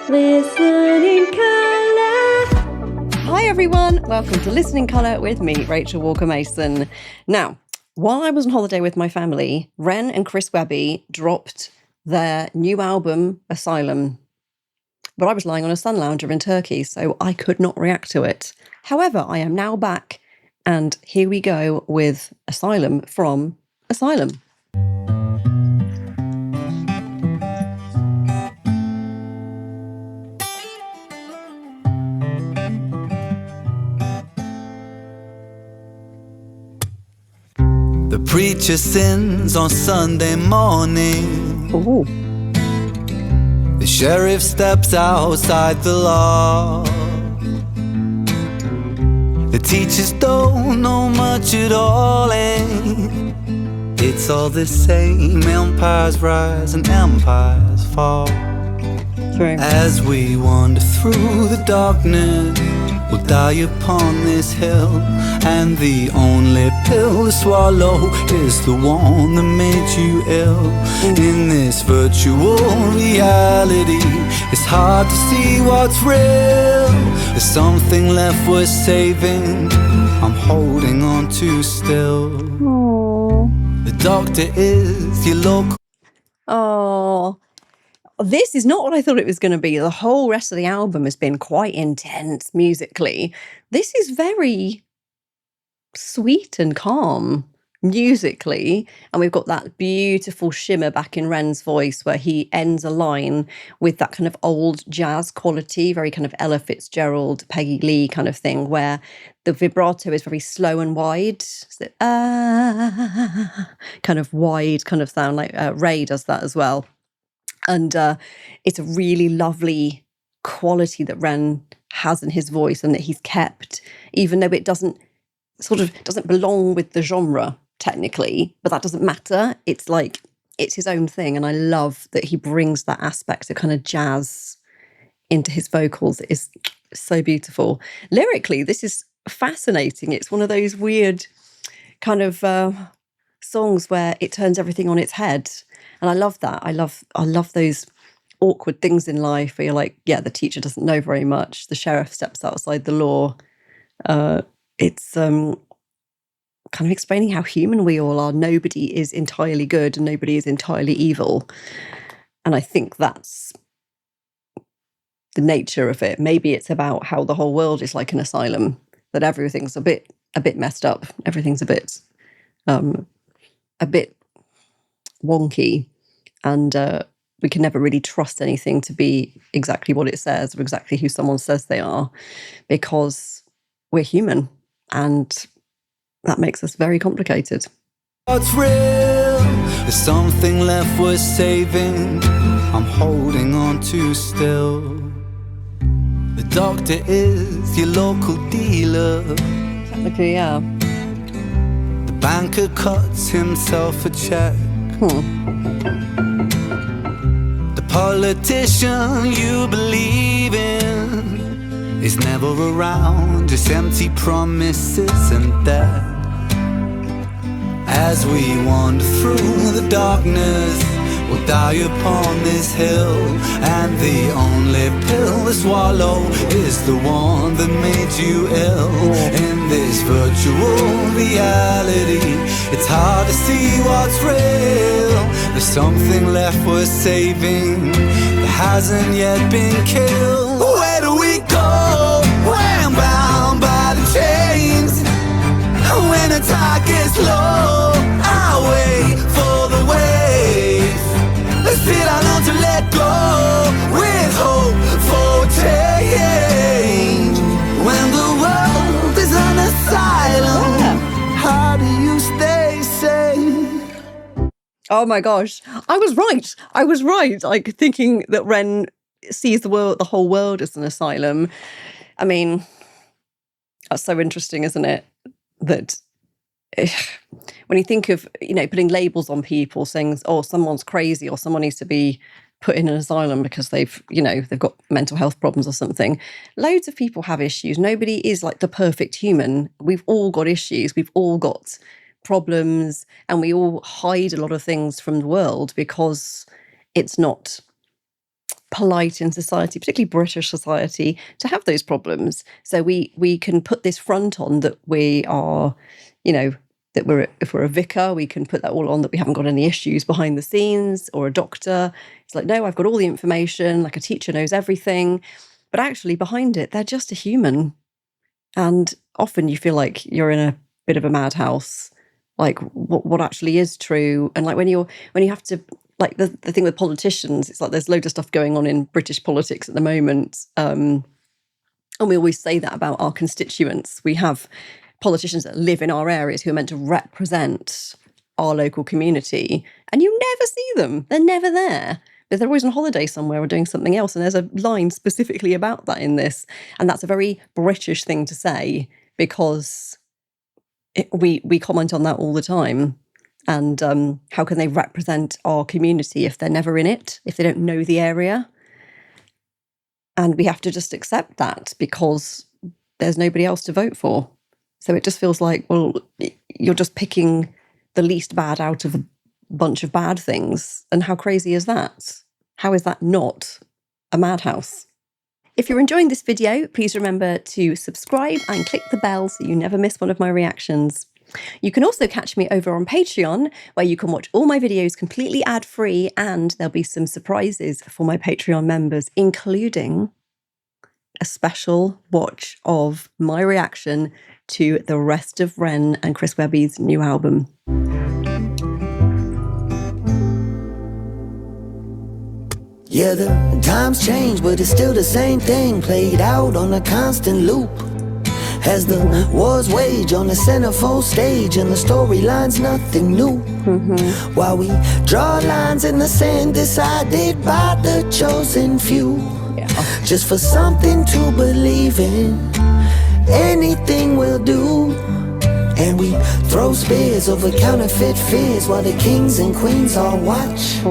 Listening Colour. Hi everyone, welcome to Listening Colour with me, Rachel Walker-Mason. Now, while I was on holiday with my family, Ren and Chris Webby dropped their new album, Asylum. But I was lying on a sun lounger in Turkey, so I could not react to it. However, I am now back, and here we go with Asylum from Asylum. The preacher sins on Sunday morning. Ooh. The sheriff steps outside the law. The teachers don't know much at all, and it's all the same. Empires rise and empires fall. True. As we wander through the darkness, we'll die upon this hill, and the only pill to swallow is the one that made you ill. In this virtual reality, it's hard to see what's real. There's something left worth saving, I'm holding on to still. Aww. The doctor is your local. Oh, this is not what I thought it was going to be. The whole rest of the album has been quite intense musically. This is very sweet and calm musically. And we've got that beautiful shimmer back in Ren's voice where he ends a line with that kind of old jazz quality, very kind of Ella Fitzgerald, Peggy Lee kind of thing, where the vibrato is very slow and wide. So, kind of wide kind of sound, like Ray does that as well. And it's a really lovely quality that Ren has in his voice and that he's kept, even though it doesn't belong with the genre technically, but that doesn't matter. It's like, it's his own thing. And I love that he brings that aspect of kind of jazz into his vocals. It is so beautiful. Lyrically, this is fascinating. It's one of those weird kind of songs where it turns everything on its head. And I love that. I love those awkward things in life where you're like, yeah, the teacher doesn't know very much. The sheriff steps outside the law. It's kind of explaining how human we all are. Nobody is entirely good and nobody is entirely evil. And I think that's the nature of it. Maybe it's about how the whole world is like an asylum, that everything's a bit messed up. Everything's a bit wonky, and we can never really trust anything to be exactly what it says or exactly who someone says they are, because we're human, and that makes us very complicated. What's real? There's something left worth saving, I'm holding on to still. The doctor is your local dealer. Technically, yeah. The banker cuts himself a check. The politician you believe in is never around, just empty promises and debt. As we wander through the darkness, we'll die upon this hill, and the only pill to swallow is the one that made you ill. In this virtual reality, it's hard to see what's real. There's something left worth saving that hasn't yet been killed. Where do we go when bound by the chains? When the tide gets low, I wait for the wave. Still I learn to let go with hope for change. When the world is an asylum, how do you stay safe? Oh my gosh, I was right. Like, thinking that Ren sees the whole world as an asylum. I mean, that's so interesting, isn't it? That when you think of, putting labels on people, saying, oh, someone's crazy or someone needs to be put in an asylum because they've got mental health problems or something. Loads of people have issues. Nobody is like the perfect human. We've all got issues. We've all got problems, and we all hide a lot of things from the world because it's not polite in society, particularly British society, to have those problems. So we can put this front on that we are, that if we're a vicar, we can put that all on, that we haven't got any issues behind the scenes, or a doctor. It's like, no, I've got all the information, like a teacher knows everything. But actually behind it, they're just a human. And often you feel like you're in a bit of a madhouse, like what actually is true. And like when you have to, like the thing with politicians, it's like there's loads of stuff going on in British politics at the moment. And we always say that about our constituents. We have politicians that live in our areas who are meant to represent our local community, and you never see them. They're never there. But they're always on holiday somewhere or doing something else. And there's a line specifically about that in this. And that's a very British thing to say, because we comment on that all the time. And how can they represent our community if they're never in it, if they don't know the area? And we have to just accept that, because there's nobody else to vote for. So it just feels like, well, you're just picking the least bad out of a bunch of bad things. And how crazy is that? How is that not a madhouse? If you're enjoying this video, please remember to subscribe and click the bell so you never miss one of my reactions. You can also catch me over on Patreon, where you can watch all my videos completely ad-free, and there'll be some surprises for my Patreon members, including a special watch of my reaction to the rest of Ren and Chris Webby's new album. Yeah, the times change, but it's still the same thing, played out on a constant loop. As the wars wage on the centerfold stage, and the storyline's nothing new. While we draw lines in the sand decided by the chosen few. Just for something to believe in, anything will do. And we throw spears over counterfeit fears, while the kings and queens all watch.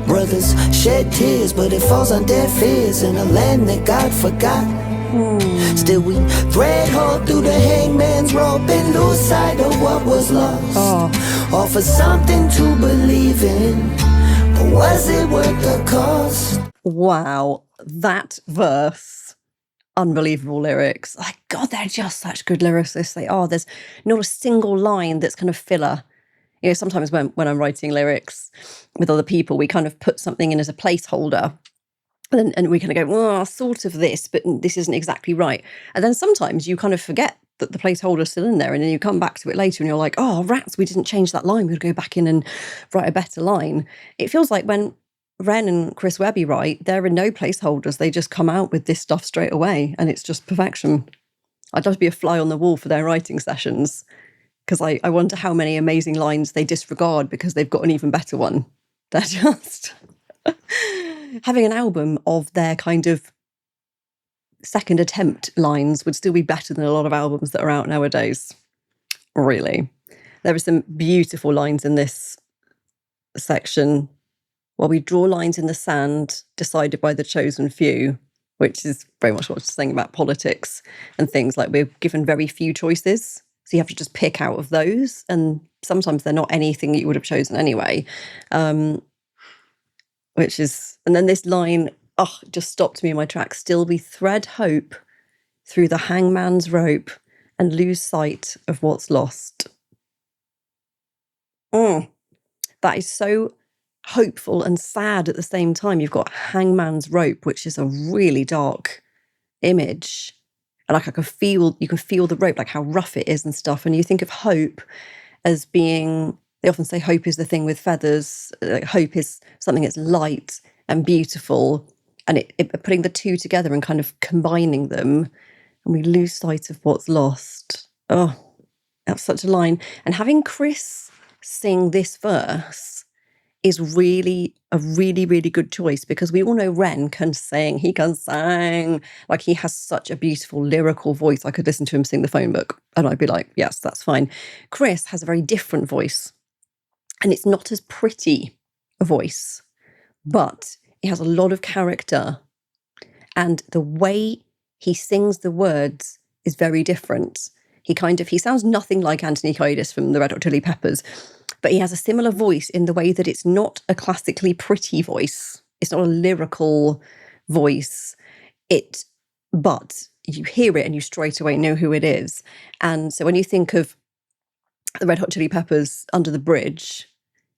Brothers shed tears, but it falls on deaf ears in a land that God forgot. Still we thread hole through the hangman's rope and lose sight of what was lost. All for something to believe in, but was it worth the cost? Wow, that verse. Unbelievable lyrics. Like, God, they're just such good lyricists. They are. There's not a single line that's kind of filler. You know, sometimes when I'm writing lyrics with other people, we kind of put something in as a placeholder. And we kind of go, well, sort of this, but this isn't exactly right. And then sometimes you kind of forget that the placeholder's still in there, and then you come back to it later and you're like, oh, rats, we didn't change that line. We'll go back in and write a better line. It feels like when Ren and Chris Webby write, there are no placeholders. They just come out with this stuff straight away, and it's just perfection. I'd love to be a fly on the wall for their writing sessions, because I wonder how many amazing lines they disregard because they've got an even better one. They're just... Having an album of their kind of second attempt lines would still be better than a lot of albums that are out nowadays. Really. There are some beautiful lines in this section. While we draw lines in the sand decided by the chosen few, which is very much what I was saying about politics and things, like we're given very few choices. So you have to just pick out of those. And sometimes they're not anything that you would have chosen anyway. Which is, and then this line, just stopped me in my tracks. Still we thread hope through the hangman's rope and lose sight of what's lost. That is so hopeful and sad at the same time. You've got hangman's rope, which is a really dark image. And like you can feel the rope, like how rough it is and stuff. And you think of hope as being... They often say hope is the thing with feathers. Hope is something that's light and beautiful, and it putting the two together and kind of combining them, and we lose sight of what's lost. Oh, that's such a line. And having Chris sing this verse is really a really, really good choice, because we all know Ren can sing. He can sing. Like, he has such a beautiful lyrical voice. I could listen to him sing the phone book and I'd be like, yes, that's fine. Chris has a very different voice. And it's not as pretty a voice, but it has a lot of character. And the way he sings the words is very different. He sounds nothing like Anthony Kiedis from the Red Hot Chili Peppers, but he has a similar voice in the way that it's not a classically pretty voice. it's not a lyrical voice. But you hear it and you straight away know who it is. And so when you think of the Red Hot Chili Peppers, Under the Bridge,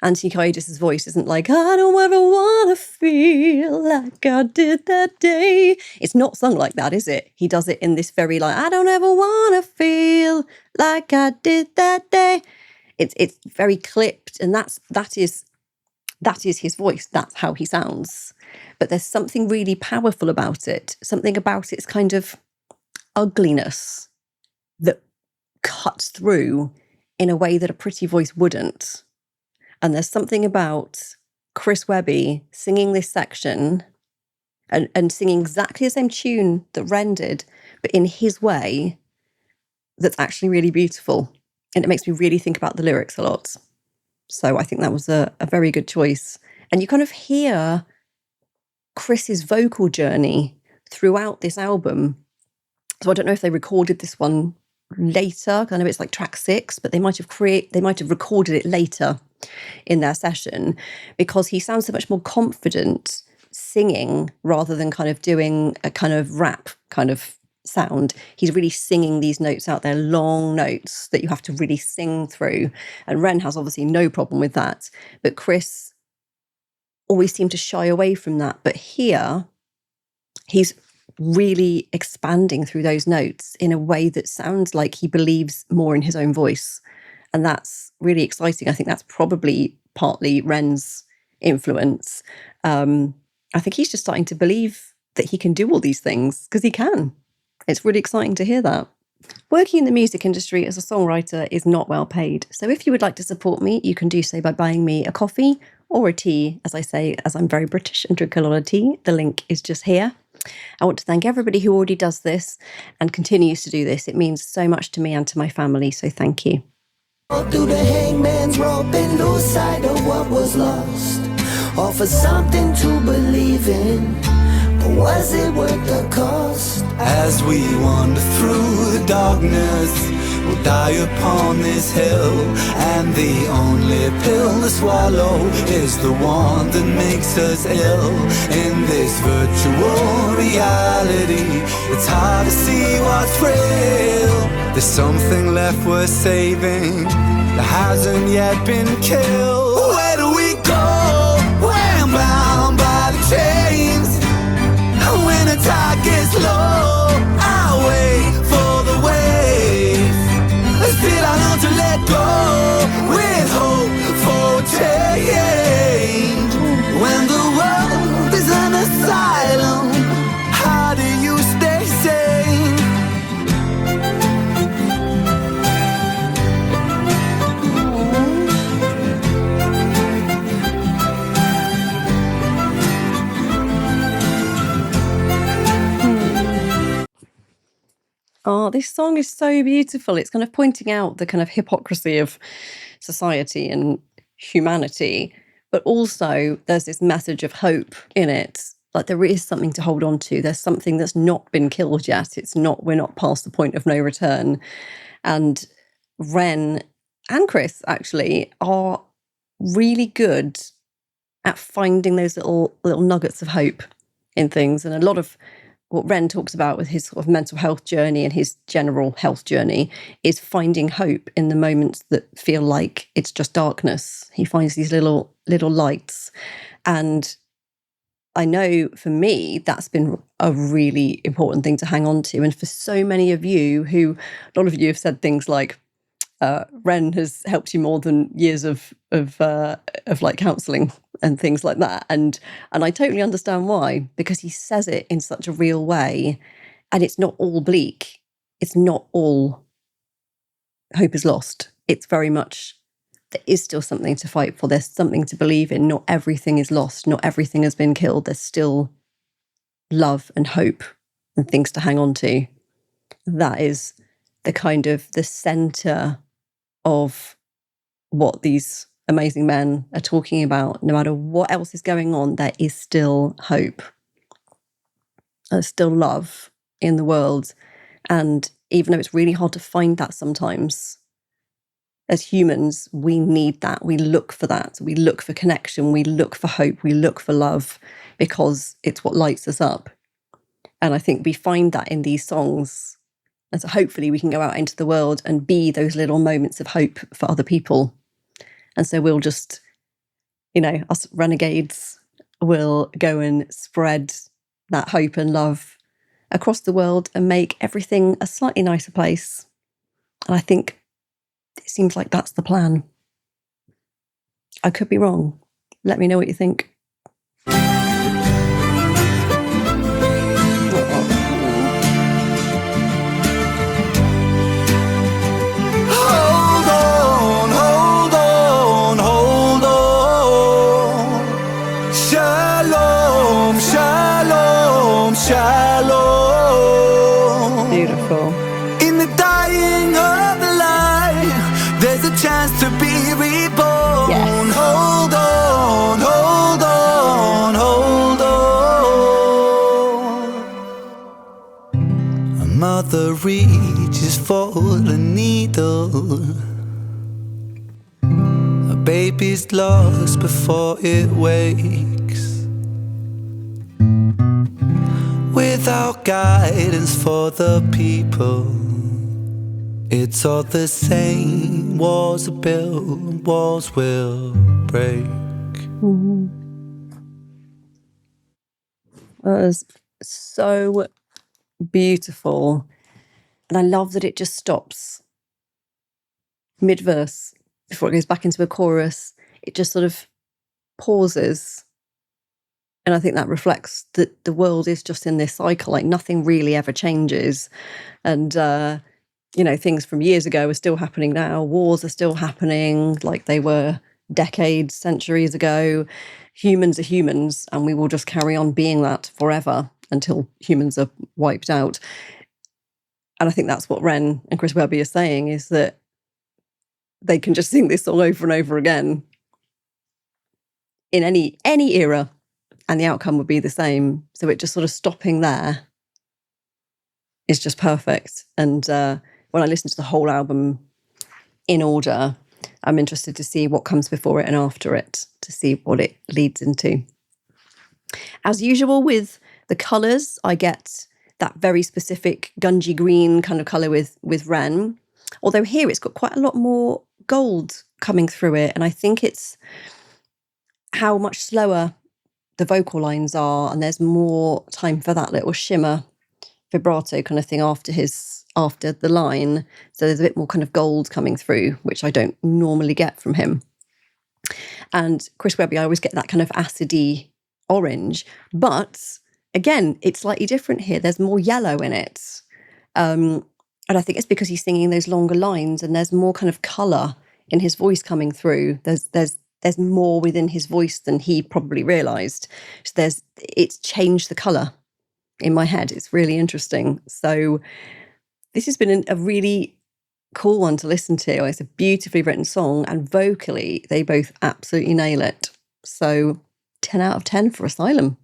Anthony Kiedis' voice isn't like, I don't ever want to feel like I did that day. It's not sung like that, is it? He does it in this very like, I don't ever want to feel like I did that day. It's very clipped, and that is his voice. That's how he sounds. But there's something really powerful about it. Something about its kind of ugliness that cuts through in a way that a pretty voice wouldn't. And there's something about Chris Webby singing this section and singing exactly the same tune that Ren did, but in his way, that's actually really beautiful. And it makes me really think about the lyrics a lot. So I think that was a very good choice. And you kind of hear Chris's vocal journey throughout this album. So I don't know if they recorded this one later. I know it's like track 6, but they might have recorded it later in their session, because he sounds so much more confident singing rather than kind of doing a kind of rap kind of sound. He's really singing these notes out. They're long notes that you have to really sing through. And Ren has obviously no problem with that. But Chris always seemed to shy away from that. But here, he's really expanding through those notes in a way that sounds like he believes more in his own voice. And that's really exciting. I think that's probably partly Ren's influence. I think he's just starting to believe that he can do all these things, because he can. It's really exciting to hear that. Working in the music industry as a songwriter is not well paid. So if you would like to support me, you can do so by buying me a coffee or a tea, as I say, as I'm very British and drink a lot of tea. The link is just here. I want to thank everybody who already does this and continues to do this. It means so much to me and to my family, so thank you. Through the hangman's rope and lose sight of what was lost. Offer something to believe in, but was it worth the cost? As we wander through the darkness, we'll die upon this hill, and the only pill to swallow is the one that makes us ill. In this virtual reality, it's hard to see what's real. There's something left worth saving that hasn't yet been killed. Where do we go when bound by the chains? When the tide gets low, I wait for the wave. Still I learn to let go with hope for change. When the world is an asylum, how do you stay sane? Oh, this song is so beautiful. It's kind of pointing out the kind of hypocrisy of society and humanity, but also there's this message of hope in it. Like there is something to hold on to. There's something that's not been killed yet. We're not past the point of no return. And Ren and Chris actually are really good at finding those little nuggets of hope in things. And a lot of what Ren talks about with his sort of mental health journey and his general health journey is finding hope in the moments that feel like it's just darkness. He finds these little lights. And I know for me, that's been a really important thing to hang on to. And for so many of you a lot of you have said things like, Ren has helped you more than years of like counselling and things like that, and I totally understand why, because he says it in such a real way, and it's not all bleak. It's not all hope is lost. It's very much there is still something to fight for. There's something to believe in. Not everything is lost. Not everything has been killed. There's still love and hope and things to hang on to. That is the kind of the centre of what these amazing men are talking about. No matter what else is going on, there is still hope. There's still love in the world. And even though it's really hard to find that sometimes, as humans, we need that. We look for that. We look for connection. We look for hope. We look for love because it's what lights us up. And I think we find that in these songs. And so hopefully we can go out into the world and be those little moments of hope for other people. And so we'll just, us renegades will go and spread that hope and love across the world and make everything a slightly nicer place. And I think it seems like that's the plan. I could be wrong. Let me know what you think. Hold on, hold on, hold on. Shalom, shalom, shalom. Beautiful. In the dying of the light, there's a chance to be reborn. Yes. Hold on, hold on, hold on. A mother reaches for the needle. A baby's lost before it wakes. Without guidance for the people, it's all the same. Walls are built, walls will break. That was so beautiful. And I love that it just stops mid-verse before it goes back into a chorus. It just sort of pauses. And I think that reflects that the world is just in this cycle, like nothing really ever changes. And, things from years ago are still happening now. Wars are still happening like they were decades, centuries ago. Humans are humans, and we will just carry on being that forever until humans are wiped out. And I think that's what Ren and Chris Webby are saying, is that they can just sing this song over and over again in any era, and the outcome would be the same. So it just sort of stopping there is just perfect. And when I listen to the whole album in order, I'm interested to see what comes before it and after it, to see what it leads into. As usual with the colours, I get that very specific gungy green kind of colour with Ren. Although here it's got quite a lot more gold coming through it. And I think it's how much slower the vocal lines are, and there's more time for that little shimmer vibrato kind of thing after the line. So there's a bit more kind of gold coming through, which I don't normally get from him. And Chris Webby, I always get that kind of acidy orange, but again, it's slightly different here. There's more yellow in it. And I think it's because he's singing those longer lines, and there's more kind of colour in his voice coming through. There's more within his voice than he probably realised. So it's changed the colour in my head. It's really interesting. So this has been a really cool one to listen to. It's a beautifully written song, and vocally, they both absolutely nail it. So 10 out of 10 for Asylum.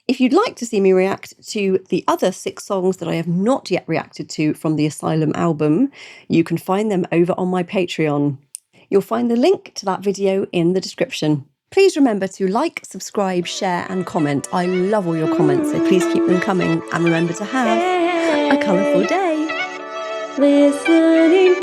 If you'd like to see me react to the other 6 songs that I have not yet reacted to from the Asylum album, you can find them over on my Patreon. You'll find the link to that video in the description. Please remember to like, subscribe, share and comment. I love all your comments, so please keep them coming, and remember to have a colourful day. Listening.